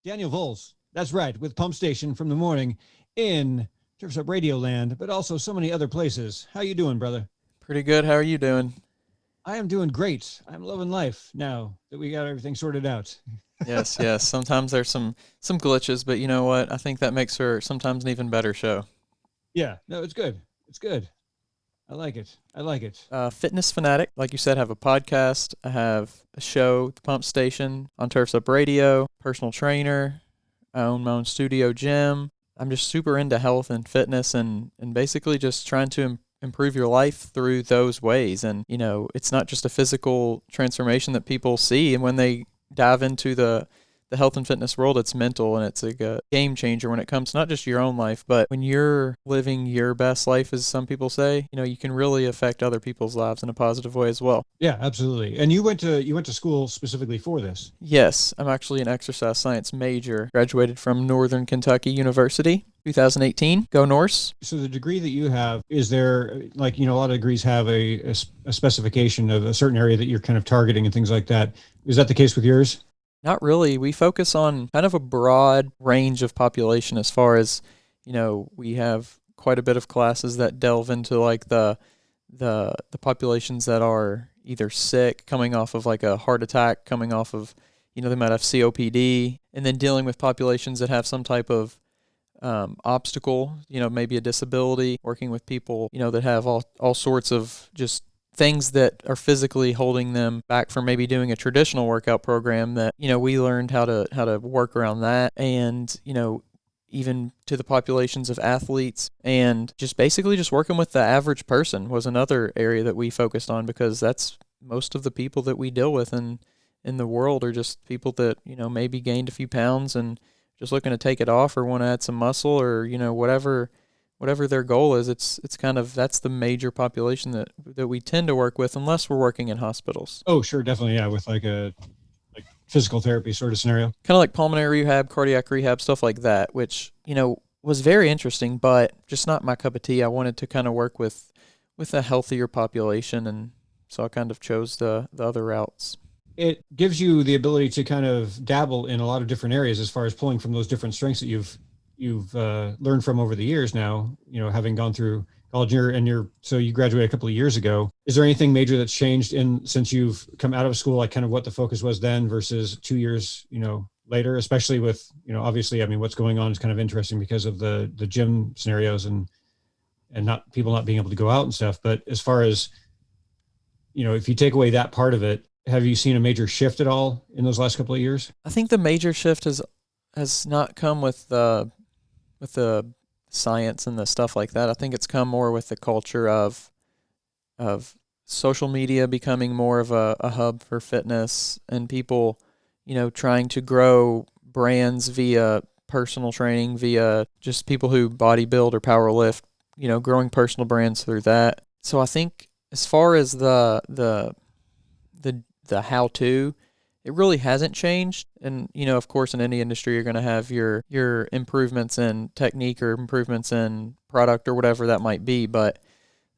Daniel Voles. That's right, with Pump Station from the morning in Turfs Up Radio Land, but also so many other places. How you doing, brother? Pretty good. How are you doing? I am doing great. I'm loving life now that we got everything sorted out. Yes, yes. Sometimes there's some glitches, but you know what? I think that makes for sometimes an even better show. Yeah, no, it's good. It's good. I like it. I like it. Fitness fanatic, like you said, have a podcast. I have a show, the Pump Station on Turfs Up Radio. Personal trainer. I own my own studio gym. I'm just super into health and fitness, and basically just trying to improve your life through those ways. And it's not just a physical transformation that people see, and when they dive into the health and fitness world, it's mental, and it's like a game changer when it comes to not just your own life, but when you're living your best life, as some people say, you can really affect other people's lives in a positive way as well. Yeah, absolutely. And you went to school specifically for this. Yes, I'm actually an exercise science major. Graduated from Northern Kentucky University, 2018. Go Norse. So the degree that you have, is there, like, a lot of degrees have a specification of a certain area that you're kind of targeting and things like that. Is that the case with yours? Not really. We focus on kind of a broad range of population as far as, we have quite a bit of classes that delve into like the populations that are either sick, coming off of like a heart attack, coming off of, they might have COPD, and then dealing with populations that have some type of obstacle, maybe a disability, working with people, that have all sorts of just things that are physically holding them back from maybe doing a traditional workout program that, we learned how to work around that. And, even to the populations of athletes, and just basically just working with the average person was another area that we focused on, because that's most of the people that we deal with in the world are just people that, maybe gained a few pounds and just looking to take it off, or want to add some muscle, or, whatever their goal is. It's kind of, that's the major population that we tend to work with, unless we're working in hospitals. Oh, sure, definitely, yeah, with like physical therapy sort of scenario. Kind of like pulmonary rehab, cardiac rehab, stuff like that, which, was very interesting, but just not my cup of tea. I wanted to kind of work with a healthier population, and so I kind of chose the other routes. It gives you the ability to kind of dabble in a lot of different areas as far as pulling from those different strengths that you've learned from over the years now, having gone through college so you graduated a couple of years ago. Is there anything major that's changed since you've come out of school, like kind of what the focus was then versus 2 years, later, especially with, obviously, I mean, what's going on is kind of interesting because of the gym scenarios and not people not being able to go out and stuff. But as far as, if you take away that part of it, have you seen a major shift at all in those last couple of years? I think the major shift has not come with the science and the stuff like that. I think it's come more with the culture of social media becoming more of a hub for fitness, and people, trying to grow brands via personal training, via just people who bodybuild or power lift, growing personal brands through that. So I think as far as the how-to, it really hasn't changed. And, of course, in any industry, you're going to have your improvements in technique or improvements in product or whatever that might be. But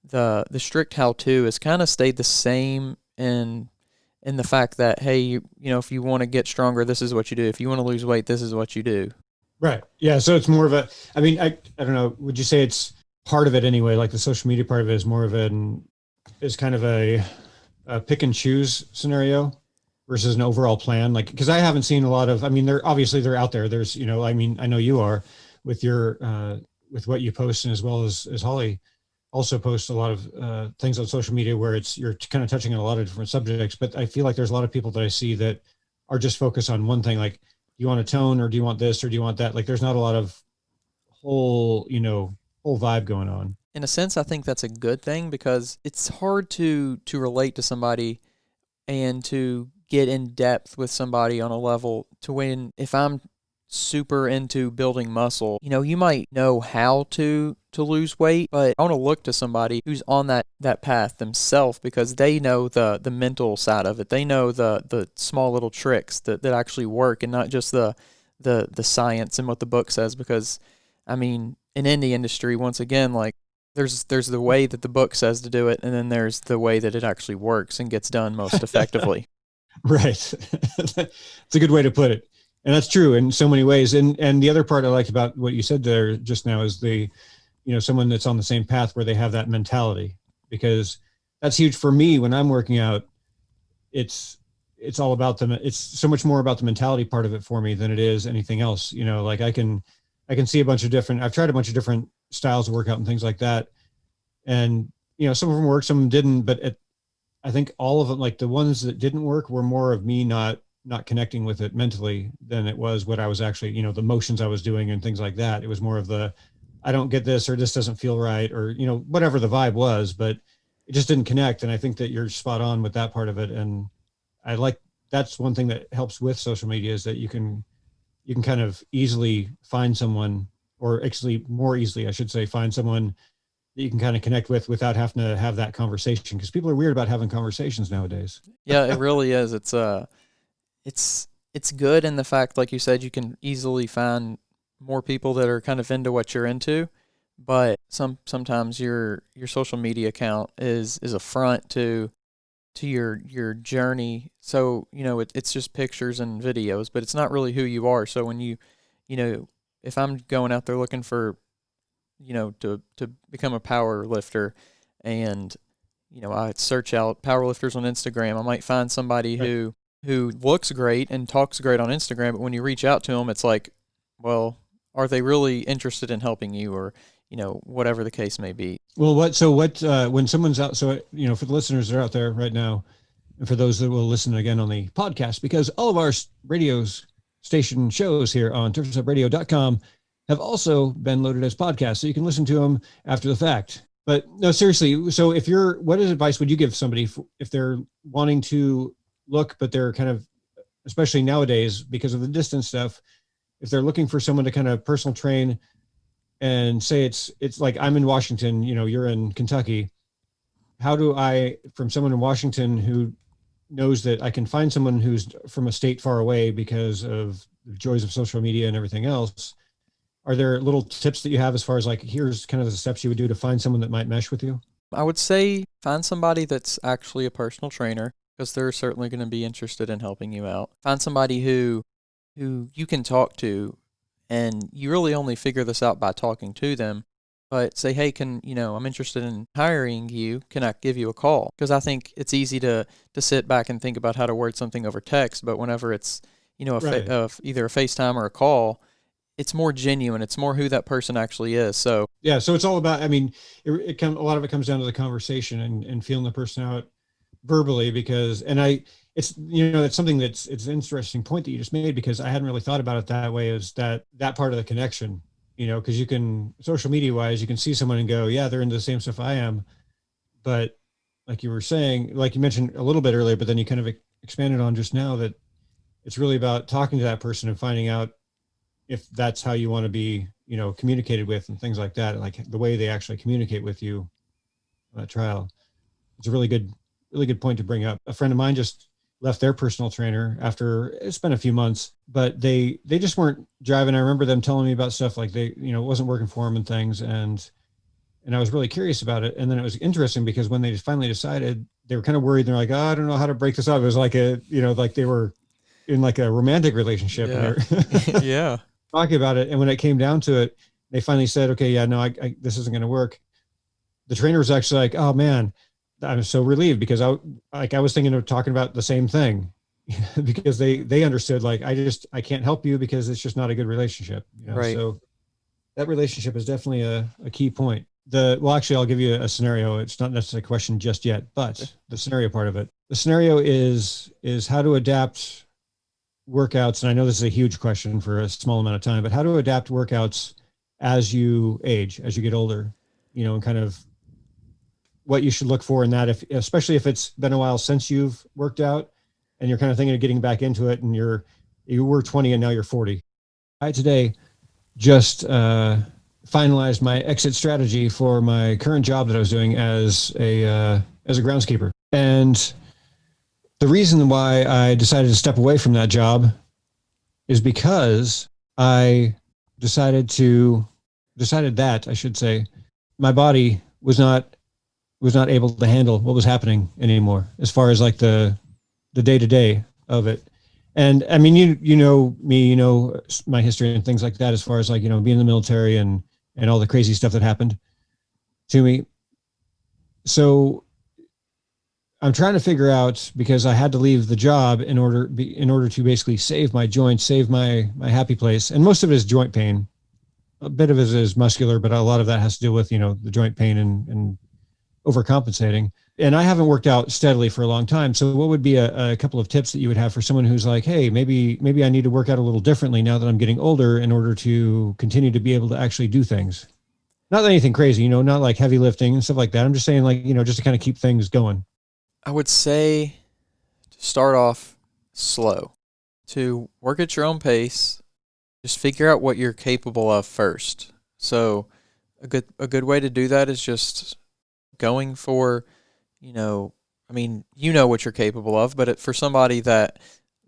the strict how-to has kind of stayed the same in the fact that, hey, if you want to get stronger, this is what you do. If you want to lose weight, this is what you do. Right. Yeah. So it's more of I don't know, would you say it's part of it anyway? Like the social media part of it is more of is kind of a pick and choose scenario versus an overall plan? Like, because I haven't seen a lot of, they're out there. There's, I know you are with your, with what you post, and as well as Holly also posts a lot of things on social media where you're kind of touching on a lot of different subjects. But I feel like there's a lot of people that I see that are just focused on one thing. Like, do you want a tone, or do you want this, or do you want that? Like, there's not a lot of whole vibe going on. In a sense, I think that's a good thing, because it's hard to relate to somebody and to get in depth with somebody on a level to when, if I'm super into building muscle, you might know how to lose weight, but I want to look to somebody who's on that path themselves, because they know the mental side of it. They know the small little tricks that actually work, and not just the science and what the book says. Because in any industry, once again, like, there's the way that the book says to do it, and then there's the way that it actually works and gets done most effectively. Right. It's a good way to put it. And that's true in so many ways. And the other part I liked about what you said there just now is someone that's on the same path where they have that mentality, because that's huge for me when I'm working out. It's all about them. It's so much more about the mentality part of it for me than it is anything else. Like I can see I've tried a bunch of different styles of workout and things like that. And, some of them worked, some of them didn't, but I think all of them, like the ones that didn't work, were more of me not connecting with it mentally than it was what I was actually, the motions I was doing and things like that. It was more of I don't get this, or this doesn't feel right, or, whatever the vibe was, but it just didn't connect. And I think that you're spot on with that part of it. And that's one thing that helps with social media, is that you can kind of easily find someone, or actually more easily, I should say, find someone that you can kind of connect with without having to have that conversation, because people are weird about having conversations nowadays. Yeah, it really is. It's good in the fact, like you said, you can easily find more people that are kind of into what you're into, but sometimes your social media account is a front to your journey. So, it's just pictures and videos, but it's not really who you are. So when if I'm going out there looking for, to become a power lifter, and, I search out power lifters on Instagram, I might find somebody Right. who looks great and talks great on Instagram, but when you reach out to them, it's like, well, are they really interested in helping you, or, whatever the case may be. Well, when someone's out, so, for the listeners that are out there right now, and for those that will listen again on the podcast, because all of our radio station shows here on turfsubradio.com have also been loaded as podcasts, so you can listen to them after the fact. But no, seriously. So what advice would you give somebody if they're wanting to look, but they're kind of, especially nowadays because of the distance stuff, if they're looking for someone to kind of personal train, and say it's like I'm in Washington, you're in Kentucky. How do I, from someone in Washington who knows that I can find someone who's from a state far away because of the joys of social media and everything else, are there little tips that you have as far as like, here's kind of the steps you would do to find someone that might mesh with you? I would say find somebody that's actually a personal trainer, because they're certainly going to be interested in helping you out. Find somebody who you can talk to, and you really only figure this out by talking to them. But say, hey, I'm interested in hiring you. Can I give you a call? Because I think it's easy to sit back and think about how to word something over text, but whenever it's, Right. either a FaceTime or a call, it's more genuine. It's more who that person actually is. So Yeah. So it's all about, I mean, a lot of it comes down to the conversation and feeling the person out verbally, because, it's something it's an interesting point that you just made, because I hadn't really thought about it that way, is that part of the connection, because you can, social media wise, you can see someone and go, yeah, they're into the same stuff I am. But like you were saying, like you mentioned a little bit earlier, but then you kind of expanded on just now, that it's really about talking to that person and finding out if that's how you want to be, communicated with, and things like that, like the way they actually communicate with you on that trial. It's a really good point to bring up. A friend of mine just left their personal trainer after it's been a few months, but they just weren't driving. I remember them telling me about stuff like it wasn't working for them and things. And I was really curious about it. And then it was interesting, because when they finally decided, they were kind of worried. They're like, oh, I don't know how to break this up. It was like like they were in like a romantic relationship. yeah, And they're yeah, talking about it. And when it came down to it, they finally said, okay, yeah, no, this isn't going to work. The trainer was actually like, oh man, I'm so relieved, because I was thinking of talking about the same thing, because they understood, like, I can't help you because it's just not a good relationship. right. So that relationship is definitely a key point. Well, actually, I'll give you a scenario. It's not necessarily a question just yet, but the scenario part of it. The scenario is how to adapt workouts. And I know this is a huge question for a small amount of time, but how to adapt workouts as you age, as you get older, and kind of what you should look for in that, especially if it's been a while since you've worked out and you're kind of thinking of getting back into it, and you were 20 and now you're 40. I today just finalized my exit strategy for my current job that I was doing as a groundskeeper. And the reason why I decided to step away from that job is because I decided that, I should say, my body was not able to handle what was happening anymore, as far as like the day-to-day of it. And I mean, you know me, you know my history and things like that, as far as like, you know, being in the military and all the crazy stuff that happened to me. So I'm trying to figure out, because I had to leave the job in order to basically save my joints, save my happy place. And most of it is joint pain. A bit of it is muscular, but a lot of that has to do with, you know, the joint pain and overcompensating. And I haven't worked out steadily for a long time. So what would be a couple of tips that you would have for someone who's like, hey, maybe I need to work out a little differently now that I'm getting older in order to continue to be able to actually do things? Not anything crazy, you know, not like heavy lifting and stuff like that. I'm just saying, like, you know, just to kind of keep things going. I would say to start off slow, to work at your own pace. Just figure out what you're capable of first. So a good way to do that is just going for, I mean, you know what you're capable of, but for somebody that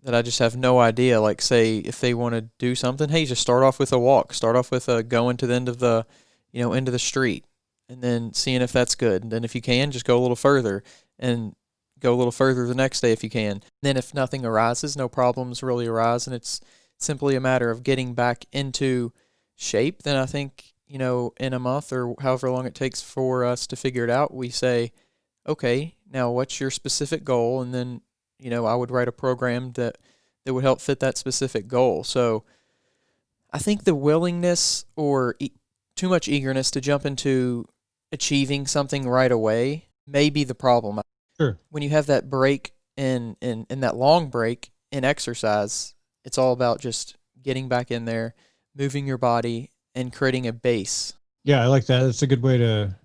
I just have no idea, like say if they want to do something, hey, just start off with a walk, start off with a going to the end of the, end of the street, and then seeing if that's good. And then if you can, just go a little further and go a little further the next day if you can. Then if nothing arises, no problems really arise, and it's simply a matter of getting back into shape, then I think, in a month or however long it takes for us to figure it out, we say, okay, now what's your specific goal? And then, I would write a program that would help fit that specific goal. So I think the willingness or too much eagerness to jump into achieving something right away may be the problem. Sure. When you have that break in that long break in exercise, it's all about just getting back in there, moving your body, and creating a base. Yeah, I like that. That's a good way to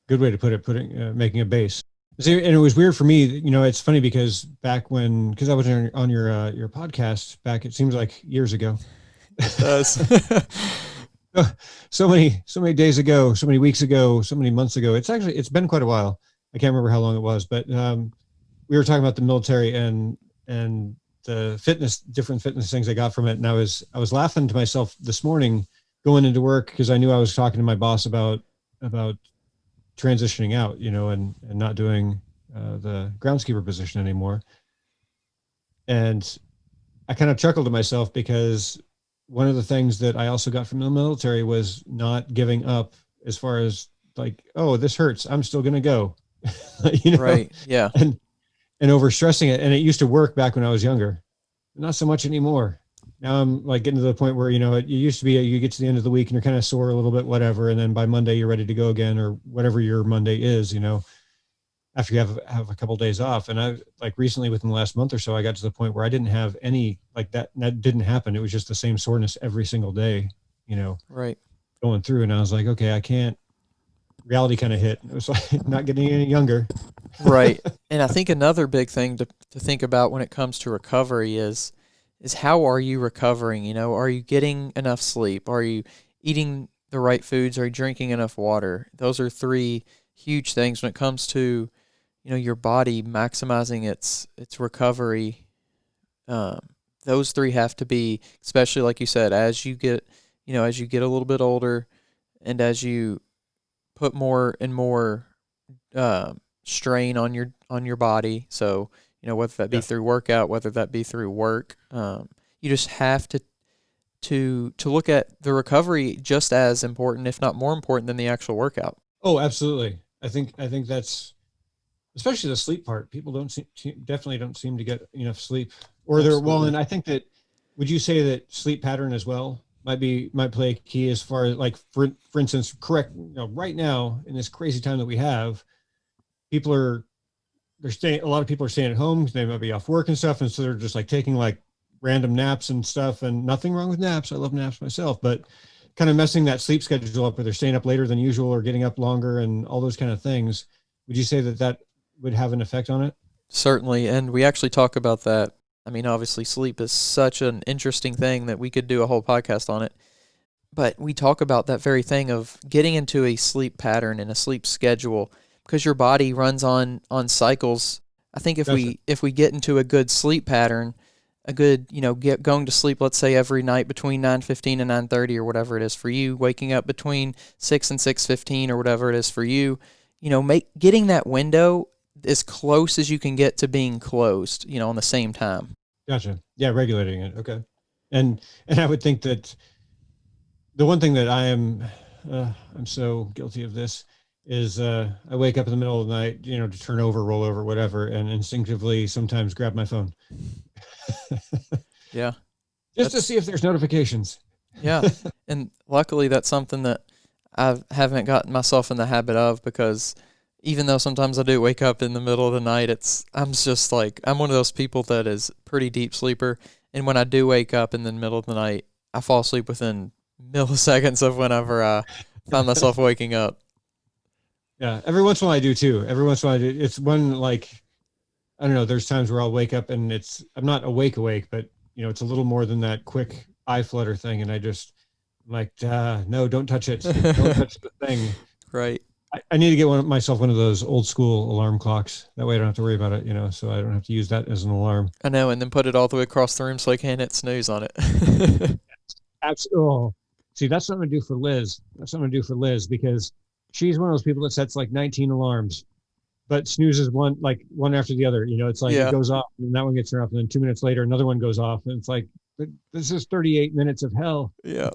put it. Making a base. See, and it was weird for me. You know, it's funny because because I was on your podcast back, it seems like years ago. It does. So many days ago, so many weeks ago, so many months ago. It's been quite a while. I can't remember how long it was, but we were talking about the military and the different fitness things I got from it. And I was laughing to myself this morning going into work, because I knew I was talking to my boss about transitioning out, and not doing the groundskeeper position anymore. And I kind of chuckled to myself, because one of the things that I also got from the military was not giving up, as far as like, oh, this hurts, I'm still going to go, Right. Yeah. and overstressing it. And it used to work back when I was younger, not so much anymore. Now I'm like getting to the point where, it used to be you get to the end of the week and you're kind of sore a little bit, whatever. And then by Monday, you're ready to go again, or whatever your Monday is, after you have a couple of days off. And I like recently, within the last month or so, I got to the point where I didn't have any like that. That didn't happen. It was just the same soreness every single day, Right. going through. And I was like, okay, I can't. Reality kind of hit. It was like not getting any younger. Right. And I think another big thing to think about when it comes to recovery is how are you recovering? Are you getting enough sleep? Are you eating the right foods? Are you drinking enough water? Those are three huge things when it comes to, your body maximizing its recovery. Those three have to be, especially like you said, as you get a little bit older, and as you put more and more strain on your body. So, whether that be through workout, whether that be through work, you just have to look at the recovery just as important, if not more important, than the actual workout. Oh, absolutely. I think that's, especially the sleep part. People definitely don't seem to get enough sleep, or Absolutely. and I think that, would you say that sleep pattern as well might play a key, as far as like, for instance, correct, right now in this crazy time that we have, a lot of people are staying at home. They might be off work and stuff. And so they're just like taking like random naps and stuff, and nothing wrong with naps. I love naps myself, but kind of messing that sleep schedule up, where they're staying up later than usual or getting up longer and all those kind of things. Would you say that would have an effect on it? Certainly. And we actually talk about that. I mean, obviously sleep is such an interesting thing that we could do a whole podcast on it. But we talk about that very thing of getting into a sleep pattern and a sleep schedule, because your body runs on cycles. I think if we get into a good sleep pattern, a good, going to sleep, let's say every night between 9:15 and 9:30 or whatever it is for you, waking up between 6 and 6:15 or whatever it is for you, getting that window as close as you can get to being closed, on the same time. Gotcha. Yeah, regulating it. Okay. And I would think that the one thing that I'm so guilty of this is I wake up in the middle of the night, to turn over, roll over, whatever, and instinctively sometimes grab my phone Yeah. just to That's see if there's notifications. Yeah. And luckily that's something that I haven't gotten myself in the habit of, because even though sometimes I do wake up in the middle of the night, I'm just like, I'm one of those people that is pretty deep sleeper. And when I do wake up in the middle of the night, I fall asleep within milliseconds of whenever I find myself waking up. Yeah, every once in a while I do too. Every once in a while I do. It's one like I don't know. There's times where I'll wake up and I'm not awake, but it's a little more than that quick eye flutter thing, and I'm like, no, don't touch it, don't touch the thing. Right. I need to get myself one of those old school alarm clocks. That way I don't have to worry about it, so I don't have to use that as an alarm. I know, and then put it all the way across the room so I can't hit snooze on it. Absolutely. Oh, see, that's something to do for Liz. That's something to do for Liz because she's one of those people that sets like 19 alarms, but snoozes one after the other. It's like it Yeah. goes off and that one gets turned off, and then 2 minutes later another one goes off, and it's like this is 38 minutes of hell. Yeah.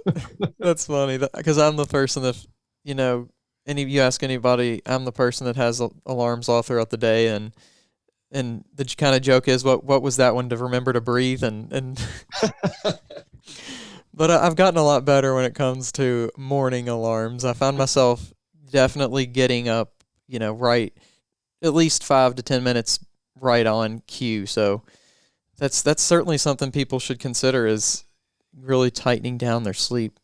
That's funny because I'm the person that, you know, you ask anybody, I'm the person that has alarms all throughout the day, and the kind of joke is, what was that one to remember to breathe, and but I've gotten a lot better when it comes to morning alarms. I found myself definitely getting up, right, at least 5 to 10 minutes right on cue. So that's certainly something people should consider, is really tightening down their sleep,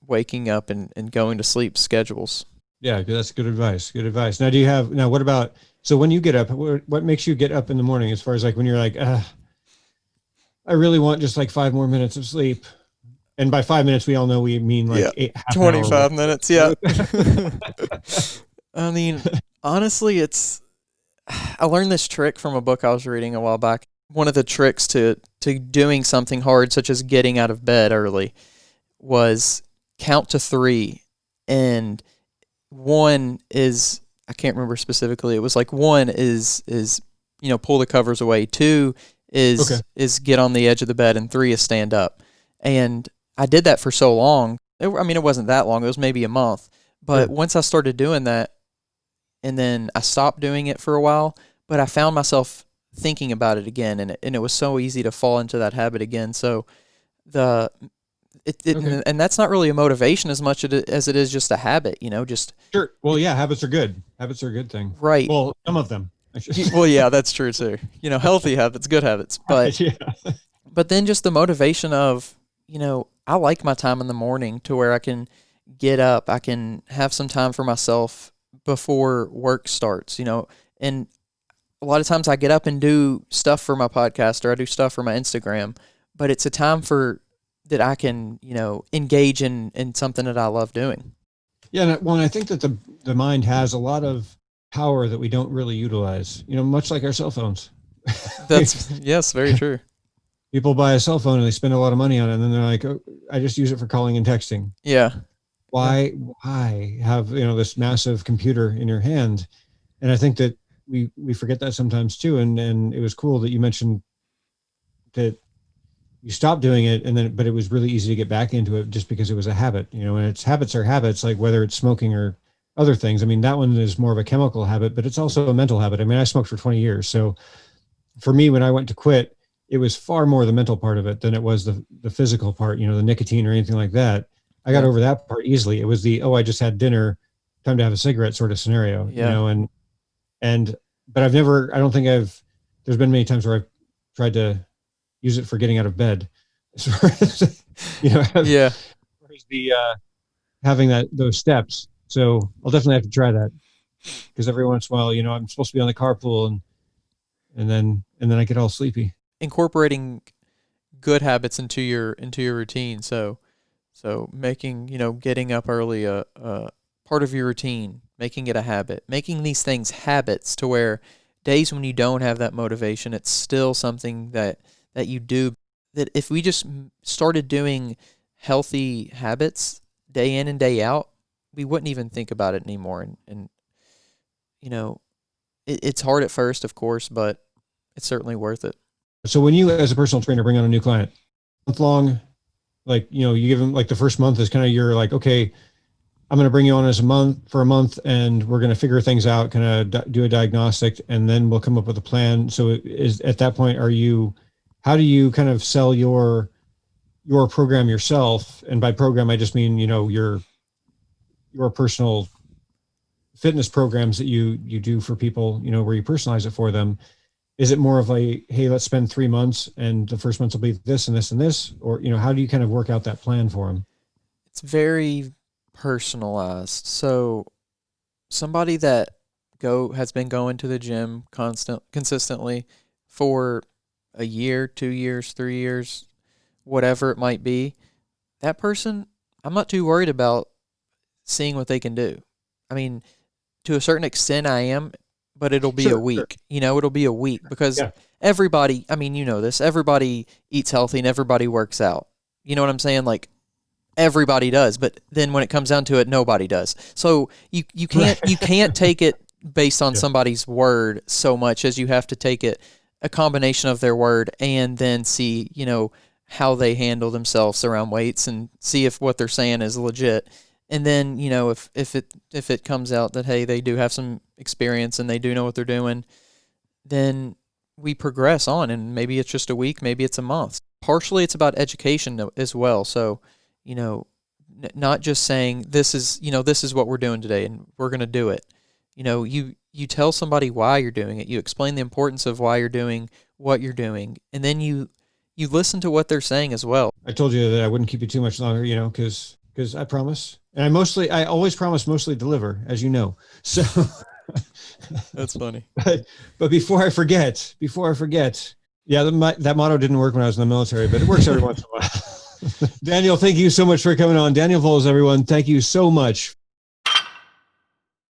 waking up and going to sleep schedules. Yeah, that's good advice. Good advice. Now, what about, so when you get up, what makes you get up in the morning, as far as like when you're like, I really want just like 5 more minutes of sleep. And by 5 minutes, we all know we mean like Yeah, half an hour. 25 minutes. Yeah. I mean, honestly, I learned this trick from a book I was reading a while back. One of the tricks to doing something hard, such as getting out of bed early, was count to three. And one is, I can't remember specifically. It was like one is pull the covers away. Two is Okay. is get on the edge of the bed, and three is stand up. And I did that for so long. It wasn't that long. It was maybe a month. But Sure. once I started doing that, and then I stopped doing it for a while, but I found myself thinking about it again, and it was so easy to fall into that habit again. So the Okay. and that's not really a motivation as much as it is just a habit, just Sure. Well, yeah, habits are good. Habits are a good thing. right. Well, some of them, I should say. Well, yeah, that's true too. Healthy habits, good habits, but Yeah. then just the motivation of, I like my time in the morning to where I can get up, I can have some time for myself before work starts, and a lot of times I get up and do stuff for my podcast, or I do stuff for my Instagram, but it's a time that I can, engage in something that I love doing. Yeah. And I think that the mind has a lot of power that we don't really utilize, much like our cell phones. That's, yes, very true. People buy a cell phone and they spend a lot of money on it, and then they're like, oh, I just use it for calling and texting. Yeah. Yeah. Why have, this massive computer in your hand? And I think that we forget that sometimes too. And it was cool that you mentioned that you stopped doing it, but it was really easy to get back into it just because it was a habit, and it's habits are habits, like whether it's smoking or other things. I mean, that one is more of a chemical habit, but it's also a mental habit. I mean, I smoked for 20 years. So for me, when I went to quit, it was far more the mental part of it than it was the physical part, the nicotine or anything like that. I got Yeah. over that part easily. It was oh, I just had dinner, time to have a cigarette sort of scenario, Yeah. and but I don't think there's been many times where I've tried to use it for getting out of bed. As far as, Yeah. the having those steps. So I'll definitely have to try that, because every once in a while, I'm supposed to be on the carpool, and then I get all sleepy. Incorporating good habits into your routine. So making, getting up early a part of your routine, making it a habit, making these things habits to where days when you don't have that motivation, it's still something that you do. That if we just started doing healthy habits day in and day out, we wouldn't even think about it anymore. And it's hard at first, of course, but it's certainly worth it. So when you, as a personal trainer, bring on a new client, month long, like, you give them like the first month is kind of your like, okay, I'm going to bring you on as a month and we're going to figure things out, kind of do a diagnostic, and then we'll come up with a plan. So is at that point, how do you kind of sell your program yourself? And by program, I just mean, your personal fitness programs that you do for people, where you personalize it for them. Is it more of a, hey, let's spend 3 months and the first month will be this and this and this? Or, how do you kind of work out that plan for them? It's very personalized. So somebody that has been going to the gym consistently for a year, 2 years, 3 years, whatever it might be, that person, I'm not too worried about seeing what they can do. I mean, to a certain extent I am, but it'll be a week. Sure. It'll be a week because everybody, I mean, this, everybody eats healthy and everybody works out. You know what I'm saying? Like, everybody does, but then when it comes down to it, nobody does. So you can't take it based on somebody's word so much as you have to take it a combination of their word and then see, how they handle themselves around weights and see if what they're saying is legit. And then, if it comes out that, hey, they do have some experience and they do know what they're doing, then we progress on, and maybe it's just a week, maybe it's a month. Partially it's about education as well. So, not just saying this is what we're doing today and we're going to do it. You tell somebody why you're doing it. You explain the importance of why you're doing what you're doing. And then you listen to what they're saying as well. I told you that I wouldn't keep you too much longer, because I promise. And I always promise, mostly deliver, as you know. So that's funny. But before I forget, yeah, that motto didn't work when I was in the military, but it works every once in a while. Daniel, thank you so much for coming on. Daniel Voles, everyone, thank you so much